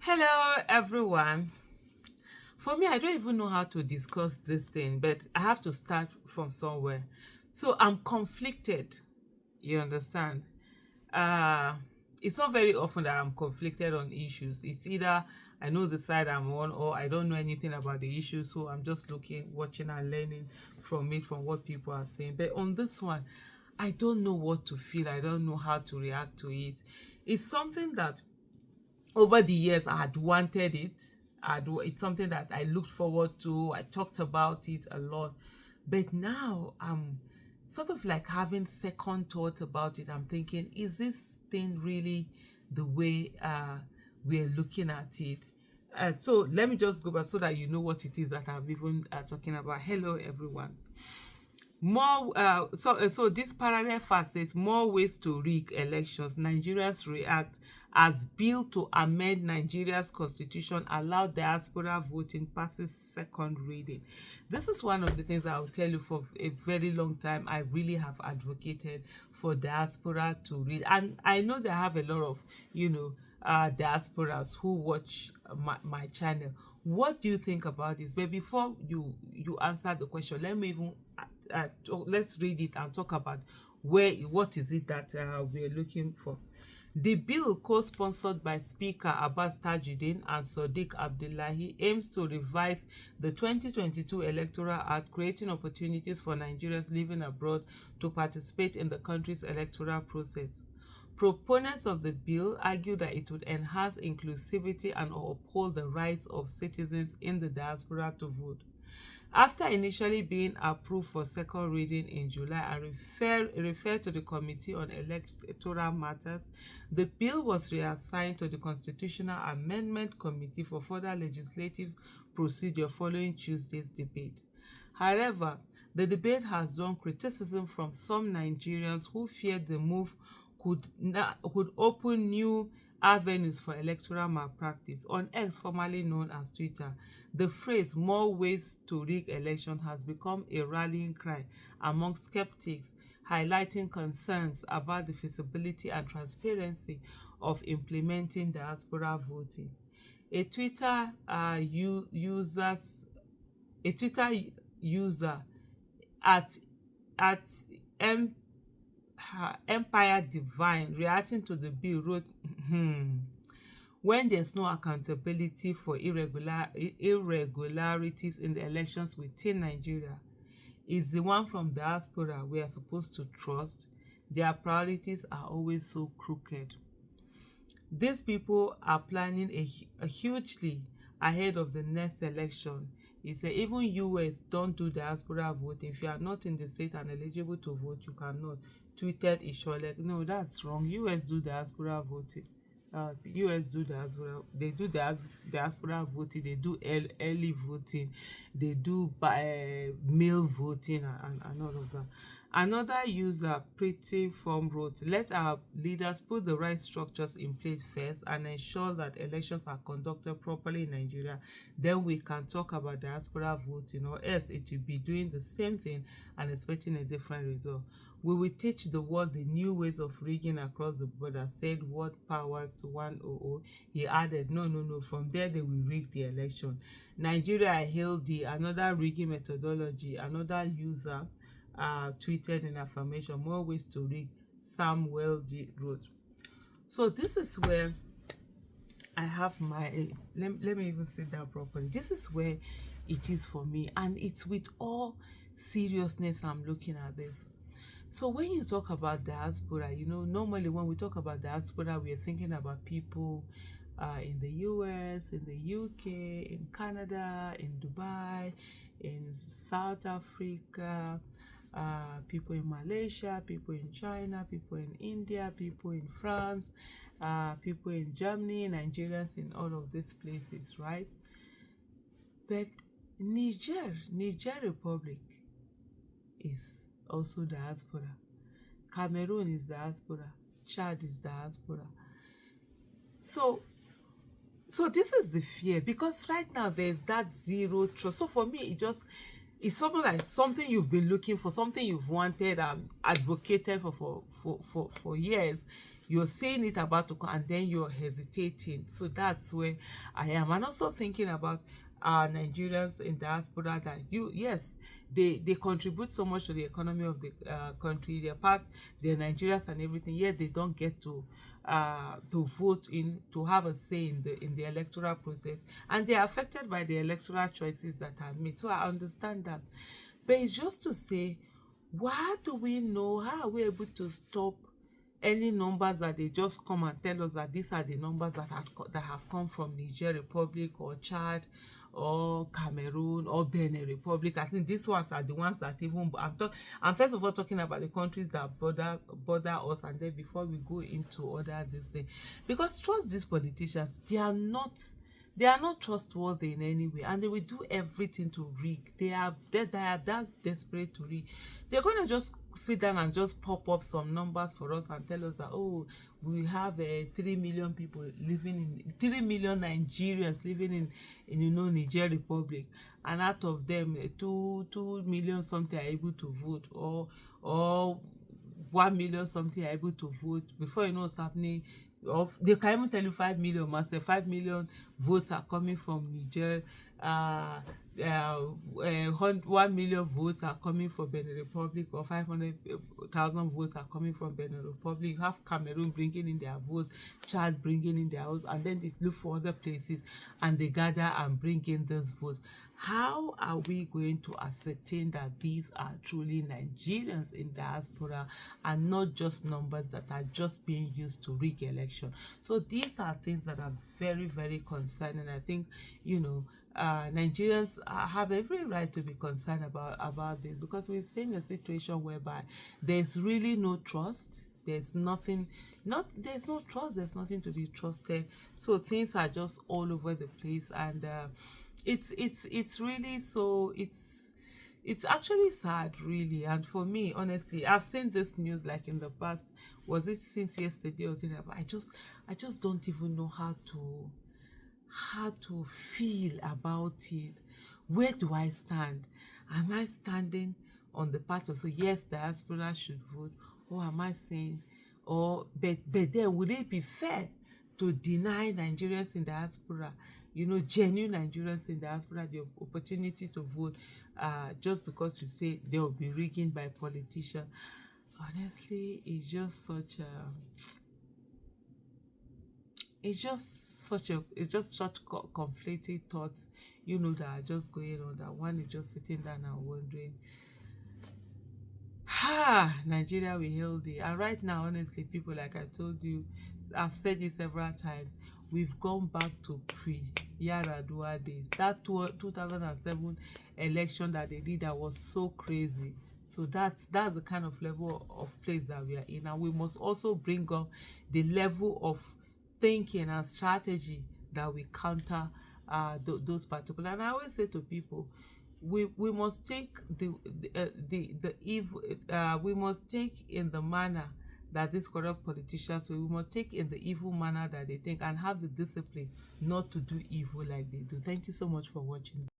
Hello, everyone. For me, I don't even know how to discuss this thing, but I have to start from somewhere. So I'm conflicted. You understand? Uh, it's not very often that I'm conflicted on issues. It's either I know the side I'm on, or I don't know anything about the issue, so I'm just looking, watching, and learning from it, from what people are saying. But on this one, I don't know what to feel. I don't know how to react to it. It's something that over the years I had wanted it. It's something that I looked forward to. I talked about it a lot, but now I'm sort of like having second thoughts about it. I'm thinking, is this thing really the way we're looking at it? So let me just go back so that you know what it is that I'm even talking about. Hello, everyone. So this paragraph first says more ways to rig elections. Nigerians react as bill to amend Nigeria's constitution allow diaspora voting passes second reading. This is one of the things I will tell you for a very long time. I really have advocated for diaspora to read, and I know they have a lot of diasporas who watch my channel. What do you think about this? But before you answer the question, let me even let's read it and talk about what is it that we're looking for. The bill, co-sponsored by Speaker Abbas Tajuddin and Sadiq Abdullahi, aims to revise the 2022 Electoral Act, creating opportunities for Nigerians living abroad to participate in the country's electoral process. Proponents of the bill argue that it would enhance inclusivity and uphold the rights of citizens in the diaspora to vote. After initially being approved for second reading in July and referred to the Committee on Electoral Matters, the bill was reassigned to the Constitutional Amendment Committee for further legislative procedure following Tuesday's debate. However, the debate has drawn criticism from some Nigerians who feared the move could open new avenues for electoral malpractice. On X, formerly known as Twitter, the phrase "more ways to rig election" has become a rallying cry among skeptics, highlighting concerns about the feasibility and transparency of implementing diaspora voting. A Twitter a Twitter user at at M Empire Divine, reacting to the bill, wrote, when there's no accountability for irregularities in the elections within Nigeria, is the one from diaspora we are supposed to trust? Their priorities are always so crooked. These people are planning a hugely ahead of the next election. He said even US don't do diaspora voting. If you are not in the state and eligible to vote, you cannot. Tweeted Isholek. No, that's wrong. US do diaspora voting. US do diaspora. They do diaspora voting. They do early voting. They do mail voting and all of that. Another user, Pretty Form, wrote, let our leaders put the right structures in place first and ensure that elections are conducted properly in Nigeria. Then we can talk about diaspora voting, or else it will be doing the same thing and expecting a different result. We will teach the world the new ways of rigging across the border, said Word Powers 100. He added, no, from there they will rig the election. Nigeria hailed the another rigging methodology. Another user tweeted in affirmation, more ways to rig, Samuel G. wrote. So this is where I have my, let me even say that properly. This is where it is for me, and it's with all seriousness I'm looking at this. So when you talk about diaspora, normally when we talk about diaspora, we are thinking about people in the US, in the UK, in Canada, in Dubai, in South Africa, people in Malaysia, people in China, people in India, people in France, people in Germany, Nigerians in all of these places, right? But Niger Republic is also diaspora. Cameroon is diaspora. Chad is diaspora. So this is the fear, because right now there's that zero trust. So for me, it's something like something you've been looking for, something you've wanted and advocated for years. you're saying it about to come and then you're hesitating. So that's where I am. And also thinking about Nigerians in diaspora, that yes, they contribute so much to the economy of the country. They're part, they're Nigerians and everything, yet they don't get to vote, in to have a say in the electoral process, and they're affected by the electoral choices that are made. So I understand that. But it's just to say, why do we know, how are we able to stop any numbers that they just come and tell us that these are the numbers that have come from Niger Republic or Chad or Cameroon or Benin Republic? I think these ones are the ones that even I'm first of all talking about the countries that border us, and then before we go into other this thing, because trust these politicians, they are not trustworthy in any way, and they will do everything to rig. They are that desperate to rig. They're gonna just sit down and just pop up some numbers for us and tell us that, oh, we have 3 million people living in 3 million Nigerians living in Niger Republic, and out of them 2 million something are able to vote, or 1 million something are able to vote. Before you know what's happening, they can even tell you 5 million, man, say 5 million votes are coming from Niger, 1 million votes are coming from Benin Republic, or 500,000 votes are coming from Benin Republic. You have Cameroon bringing in their votes, Chad bringing in their votes, and then they look for other places and they gather and bring in those votes. How are we going to ascertain that these are truly Nigerians in diaspora and not just numbers that are just being used to rig election? So these are things that are very, very concerning. I think, Nigerians have every right to be concerned about this, because we've seen a situation whereby there's really no trust. There's nothing, there's no trust. There's nothing to be trusted. So things are just all over the place, and it's really, so it's actually sad, really. And for me, honestly, I've seen this news like in the past. Was it since yesterday or the day? I just don't even know how to feel about it. Where do I stand? Am I standing on the part of, so yes, diaspora should vote, or am I saying, but then would it be fair to deny Nigerians in diaspora, genuine Nigerians in diaspora, the opportunity to vote, just because you say they will be rigging by politicians? Honestly, it's just such conflicting thoughts, that are just going on, that one is just sitting down and wondering, Nigeria, we hail thee. And right now, honestly, people, like I told you, I've said it several times, we've gone back to pre-Yaradua days. That 2007 election that they did, that was so crazy. So that's the kind of level of place that we are in. And we must also bring up the level of thinking and strategy that we counter those particular. And I always say to people, we must take the evil, we must take in the manner that these corrupt politicians, so we must take in the evil manner that they think, and have the discipline not to do evil like they do. Thank you so much for watching.